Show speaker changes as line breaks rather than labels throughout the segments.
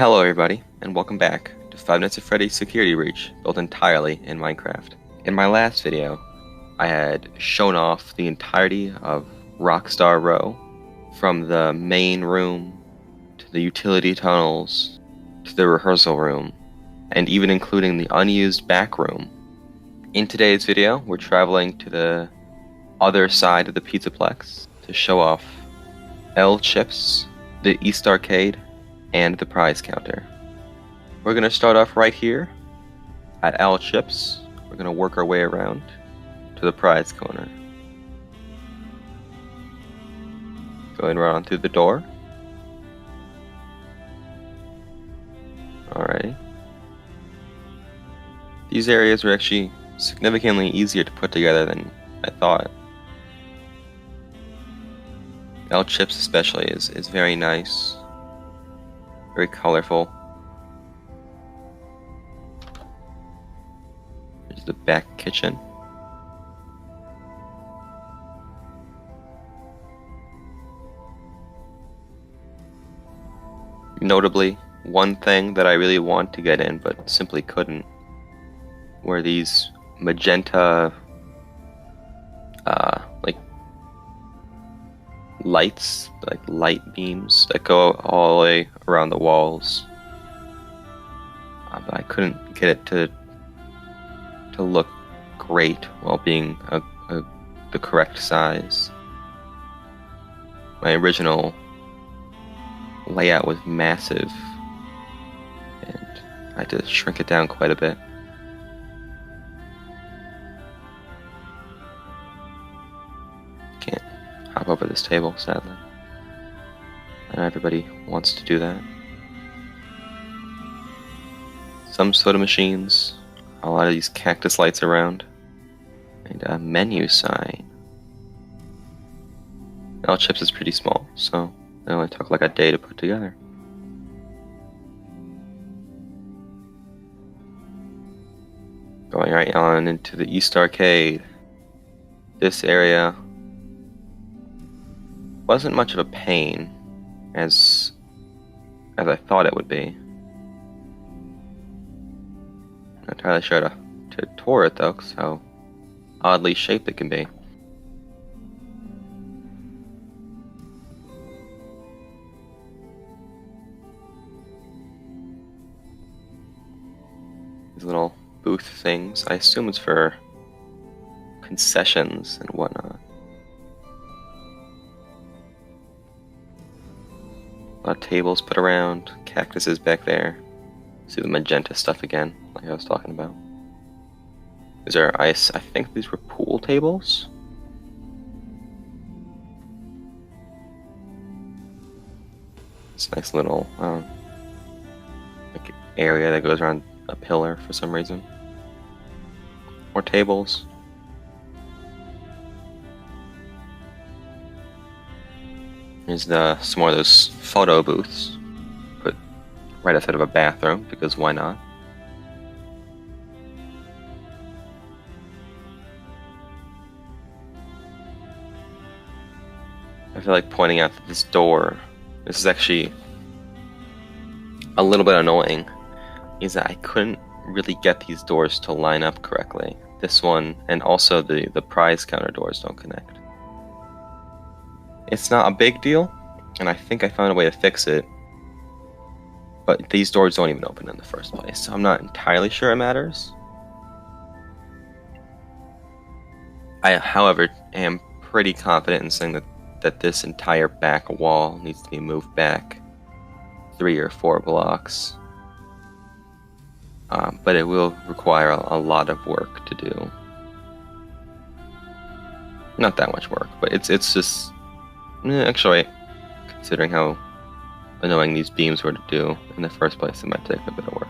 Hello everybody, and welcome back to Fnaf Security Breach, built entirely in Minecraft. In my last video, I had shown off the entirety of Rockstar Row, from the main room, to the utility tunnels, to the rehearsal room, and even including the unused back room. In today's video, we're traveling to the other side of the Pizzaplex to show off L Chips, the East Arcade, and the prize counter. We're going to start off right here at L Chips. We're going to work our way around to the prize corner. Going around through the door. Alrighty. These areas are actually significantly easier to put together than I thought. L Chips especially is very nice. Very colorful. There's the back kitchen. Notably, one thing that I really want to get in but simply couldn't were these magenta like lights, like light beams that go all the way around the walls. But I couldn't get it to look great while being the correct size. My original layout was massive, and I had to shrink it down quite a bit. Can't hop over this table, sadly. Not everybody wants to do that. Some soda machines, a lot of these cactus lights around, and a menu sign. L Chips is pretty small, so it only took like a day to put together. Going right on into the East Arcade. This area wasn't much of a pain as I thought it would be. Not entirely sure to tour it though, because how oddly shaped it can be. These little booth things, I assume it's for concessions and whatnot. A lot of tables put around, cactuses back there. See the magenta stuff again, like I was talking about. These are ice. I think these were pool tables. It's a nice little like area that goes around a pillar for some reason. More tables. Here's some more of those photo booths. Put right outside of a bathroom, because why not? I feel like pointing out that this door, this is actually a little bit annoying, is that I couldn't really get these doors to line up correctly. This one, and also the prize counter doors don't connect. It's not a big deal, and I think I found a way to fix it, but these doors don't even open in the first place, so I'm not entirely sure it matters. I, however, am pretty confident in saying that this entire back wall needs to be moved back 3 or 4 blocks. But it will require a lot of work to do. Not that much work, but it's just... Actually, considering how annoying these beams were to do in the first place, it might take a bit of work.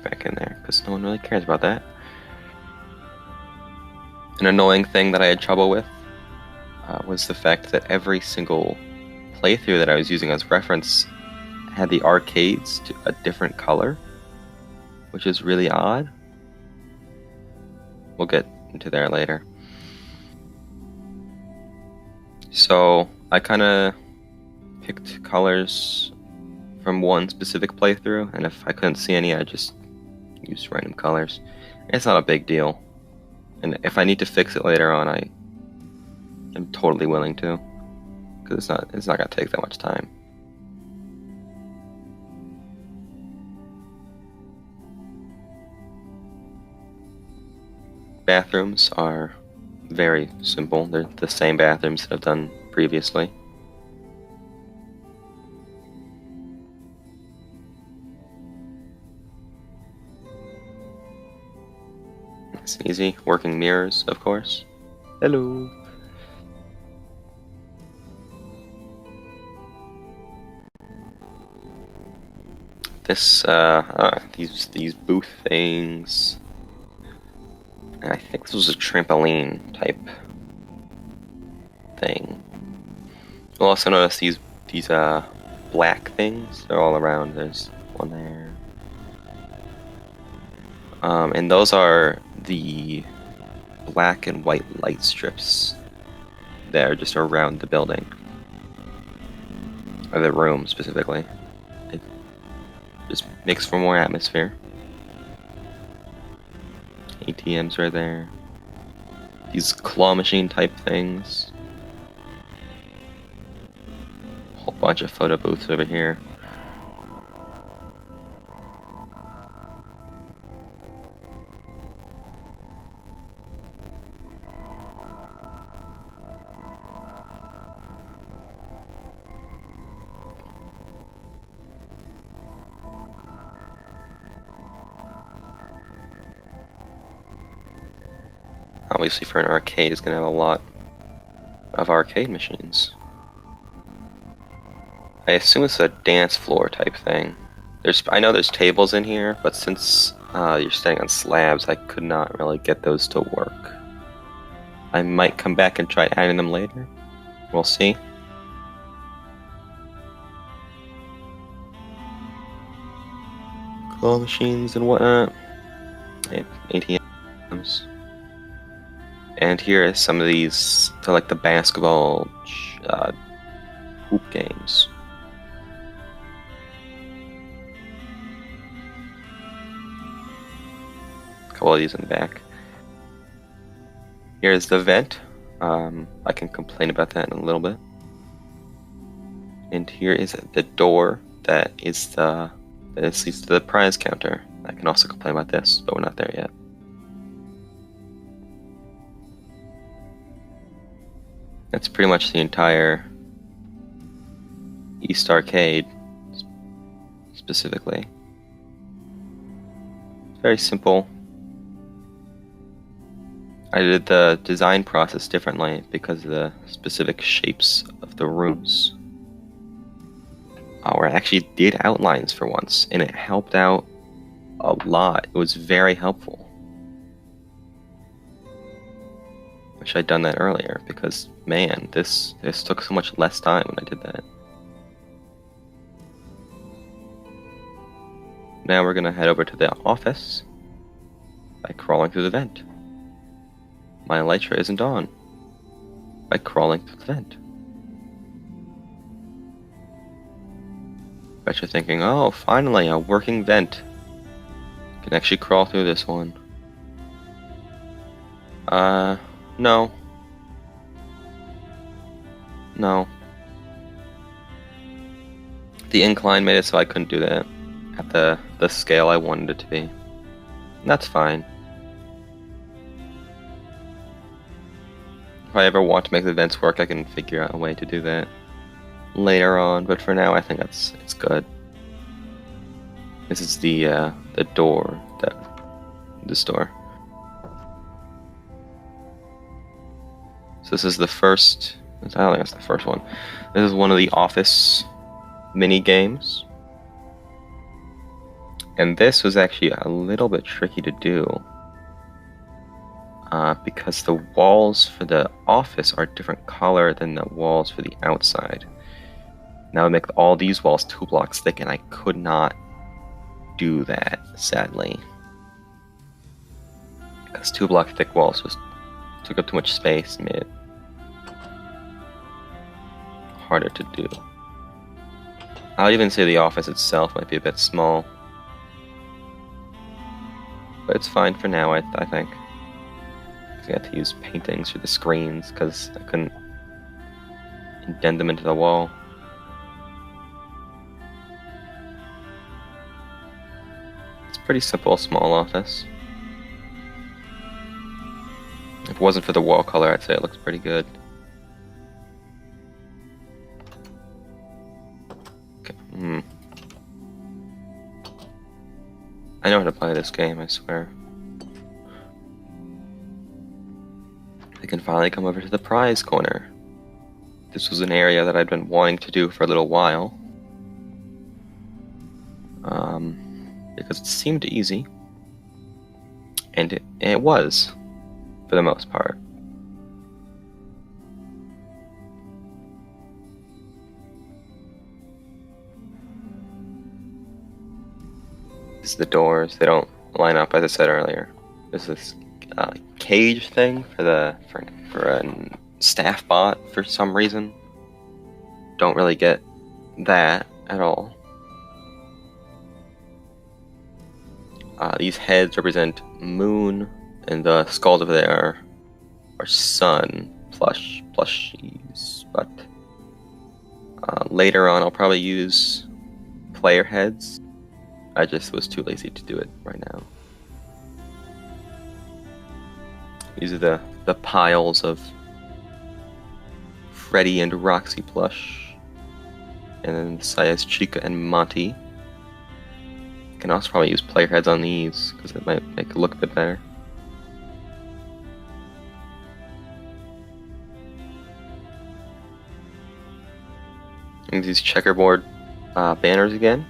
Back in there, because no one really cares about that. An annoying thing that I had trouble with was the fact that every single playthrough that I was using as reference had the arcades to a different color, which is really odd. We'll get into there later. So I kind of picked colors from one specific playthrough, and if I couldn't see any, I just used random colors. It's not a big deal, and if I need to fix it later on, I am totally willing to, because it's not gonna take that much time. Bathrooms are very simple. They're the same bathrooms that I've done previously. It's easy. Working mirrors, of course. Hello. This these booth things. I think this was a trampoline type thing. You'll also notice these black things. They're all around. There's one there. And those are the black and white light strips that are just around the building. Or the room, specifically. It just makes for more atmosphere. ATMs right there. These claw machine type things. A whole bunch of photo booths over here. Obviously, for an arcade, it's going to have a lot of arcade machines. I assume it's a dance floor type thing. I know there's tables in here, but since you're standing on slabs, I could not really get those to work. I might come back and try adding them later. We'll see. Claw machines and whatnot. ATMs. And here is some of these for like the basketball hoop games. A couple of these in the back. Here's the vent. I can complain about that in a little bit. And here is the door that leads to the prize counter. I can also complain about this, but we're not there yet. That's pretty much the entire East Arcade, specifically. Very simple. I did the design process differently because of the specific shapes of the rooms. Where I actually did outlines for once, and it helped out a lot. It was very helpful. Wish I'd done that earlier, because man, this took so much less time when I did that. Now we're gonna head over to the office by crawling through the vent. My elytra isn't on. By crawling through the vent. Bet you're thinking, oh, finally a working vent. Can actually crawl through this one. No. No. The incline made it so I couldn't do that at the scale I wanted it to be. And that's fine. If I ever want to make the vents work, I can figure out a way to do that later on, but for now I think it's good. This is the door, this door. So this is the first, I don't think that's the first one. This is one of the office mini games. And this was actually a little bit tricky to do. Because the walls for the office are different color than the walls for the outside. Now I make all these walls 2 blocks thick, and I could not do that, sadly. Because 2 block thick walls took up too much space and made it harder to do. I'll even say the office itself might be a bit small. But it's fine for now, I think. I had to use paintings for the screens because I couldn't indent them into the wall. It's a pretty simple, small office. If it wasn't for the wall color, I'd say it looks pretty good. Okay. I know how to play this game, I swear. I can finally come over to the prize corner. This was an area that I'd been wanting to do for a little while. Because it seemed easy. And it was, for the most part. This is the doors. They don't line up, as I said earlier. There's this cage thing for a staff bot for some reason. Don't really get that at all. These heads represent moon, and the skulls over there are sun plushies. But later on, I'll probably use player heads. I just was too lazy to do it right now. These are the piles of Freddy and Roxy plush, and then Saya's Chica and Monty. Can also probably use player heads on these because it might make it look a bit better. And these checkerboard banners again.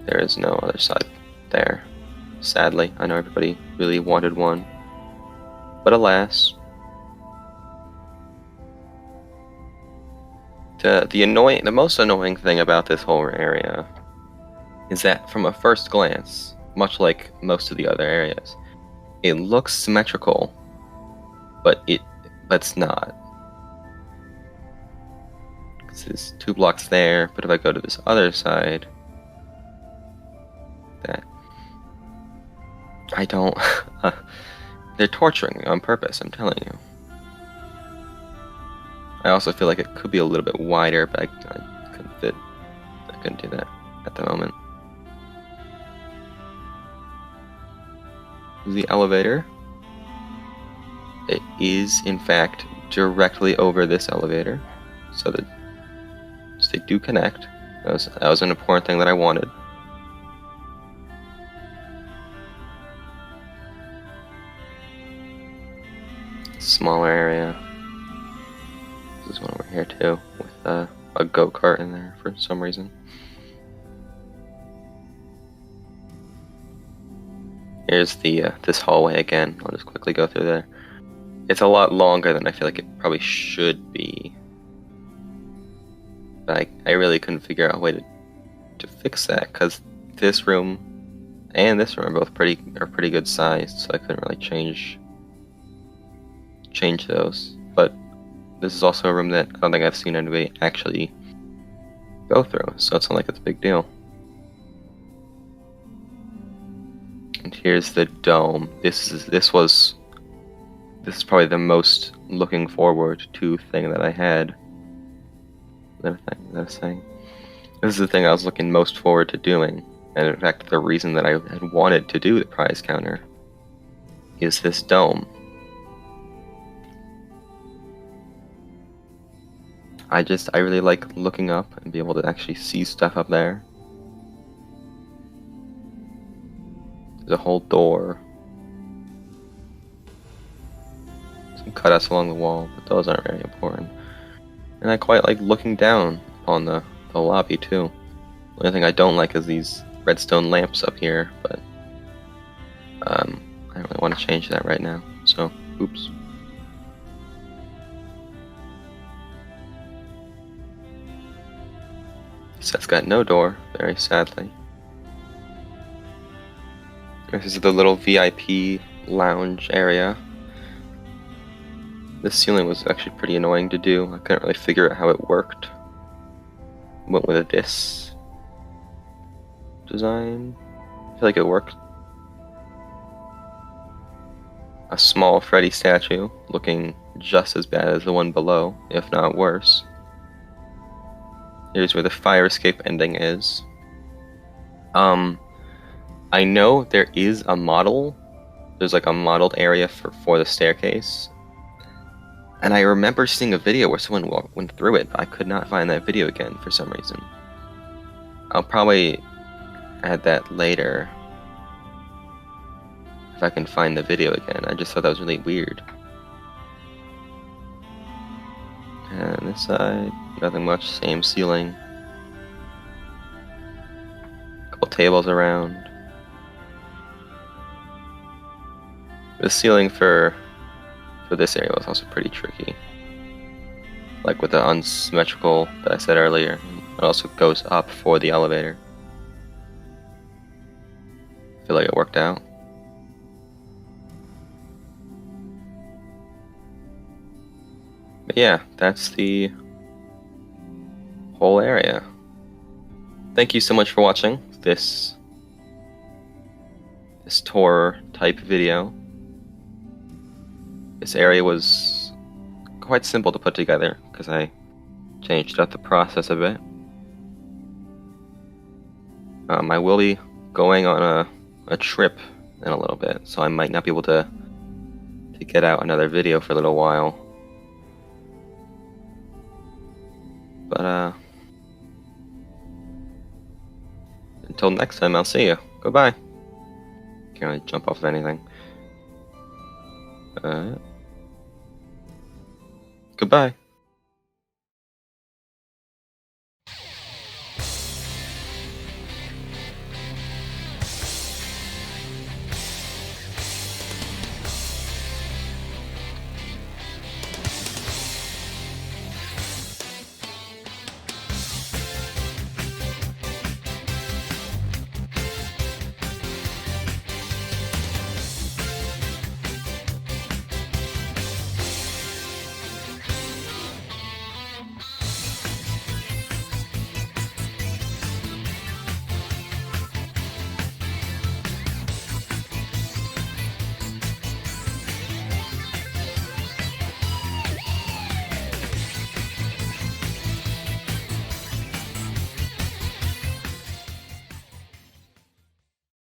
There is no other side there. Sadly, I know everybody really wanted one. But alas. The most annoying thing about this whole area is that from a first glance, much like most of the other areas, it looks symmetrical, but it's not. There's 2 blocks there, but if I go to this other side, that I don't. They're torturing me on purpose, I'm telling you. I also feel like it could be a little bit wider, but I couldn't fit. I couldn't do that at the moment. The elevator. It is, in fact, directly over this elevator, so they do connect. That was an important thing that I wanted. Smaller area. There's one over here too, with a go-kart in there for some reason. Here's the this hallway again. I'll just quickly go through there. It's a lot longer than I feel like it probably should be. But I really couldn't figure out a way to fix that, because this room and this room are both pretty good sized, so I couldn't really change those. But this is also a room that I don't think I've seen anybody actually go through, so it's not like it's a big deal. And here's the dome. This is probably the most looking forward to thing that I had. This is the thing I was looking most forward to doing, and in fact the reason that I had wanted to do the prize counter is this dome. I really like looking up and be able to actually see stuff up there. There's a whole door. Some cutouts along the wall, but those aren't very important. And I quite like looking down on the lobby too. The only thing I don't like is these redstone lamps up here, but I don't really want to change that right now, so oops. That's got no door, very sadly. This is the little VIP lounge area. This ceiling was actually pretty annoying to do. I couldn't really figure out how it worked. Went with this design. I feel like it worked. A small Freddy statue, looking just as bad as the one below, if not worse. Here's where the fire escape ending is. I know there is a model. There's like a modeled area for the staircase. And I remember seeing a video where someone went through it, but I could not find that video again for some reason. I'll probably add that later if I can find the video again. I just thought that was really weird. And this side, nothing much, same ceiling. Couple tables around. The ceiling for this area was also pretty tricky. Like with the unsymmetrical that I said earlier, it also goes up for the elevator. I feel like it worked out. But yeah, that's the whole area. Thank you so much for watching this tour type video. This area was quite simple to put together because I changed up the process a bit. I will be going on a trip in a little bit, so I might not be able to get out another video for a little while. But until next time, I'll see you. Goodbye. Can't really jump off of anything. Goodbye.